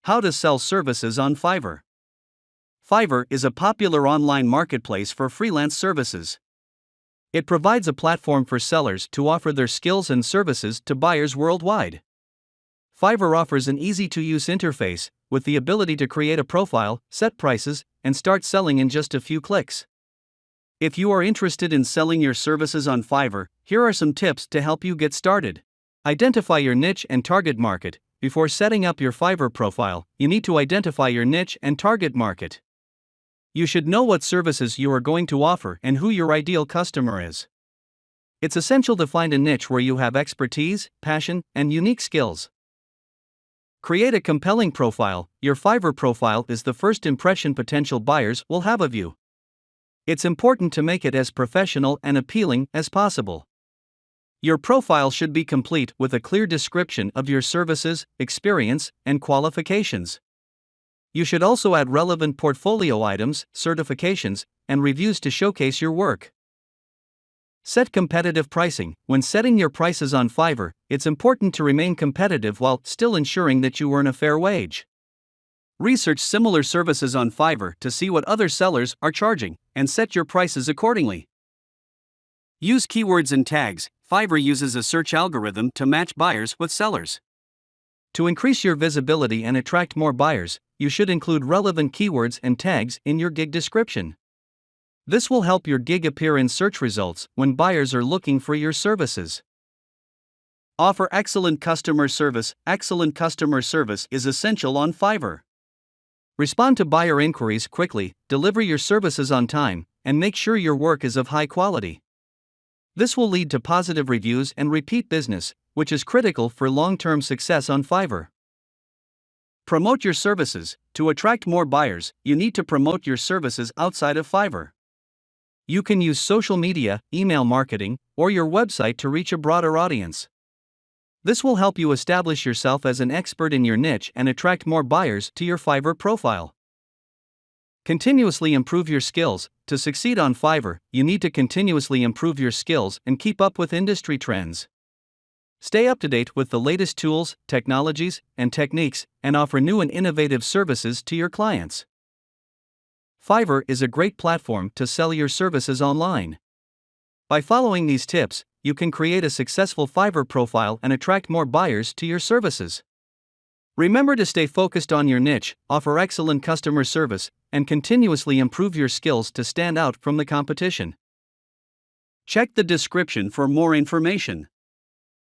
How to sell services on Fiverr. Fiverr is a popular online marketplace for freelance services. It provides a platform for sellers to offer their skills and services to buyers worldwide. Fiverr offers an easy-to-use interface, with the ability to create a profile, set prices, and start selling in just a few clicks. If you are interested in selling your services on Fiverr, here are some tips to help you get started. Identify your niche and target market. Before setting up your Fiverr profile, you need to identify your niche and target market. You should know what services you are going to offer and who your ideal customer is. It's essential to find a niche where you have expertise, passion, and unique skills. Create a compelling profile. Your Fiverr profile is the first impression potential buyers will have of you. It's important to make it as professional and appealing as possible. Your profile should be complete with a clear description of your services, experience, and qualifications. You should also add relevant portfolio items, certifications, and reviews to showcase your work. Set competitive pricing. When setting your prices on Fiverr, it's important to remain competitive while still ensuring that you earn a fair wage. Research similar services on Fiverr to see what other sellers are charging, and set your prices accordingly. Use keywords and tags. Fiverr uses a search algorithm to match buyers with sellers. To increase your visibility and attract more buyers, you should include relevant keywords and tags in your gig description. This will help your gig appear in search results when buyers are looking for your services. Offer excellent customer service. Excellent customer service is essential on Fiverr. Respond to buyer inquiries quickly, deliver your services on time, and make sure your work is of high quality. This will lead to positive reviews and repeat business, which is critical for long-term success on Fiverr. Promote your services. To attract more buyers, you need to promote your services outside of Fiverr. You can use social media, email marketing, or your website to reach a broader audience. This will help you establish yourself as an expert in your niche and attract more buyers to your Fiverr profile. Continuously improve your skills. To succeed on Fiverr, you need to continuously improve your skills and keep up with industry trends. Stay up to date with the latest tools, technologies, and techniques, and offer new and innovative services to your clients. Fiverr is a great platform to sell your services online. By following these tips, you can create a successful Fiverr profile and attract more buyers to your services. Remember to stay focused on your niche, offer excellent customer service, and continuously improve your skills to stand out from the competition. Check the description for more information.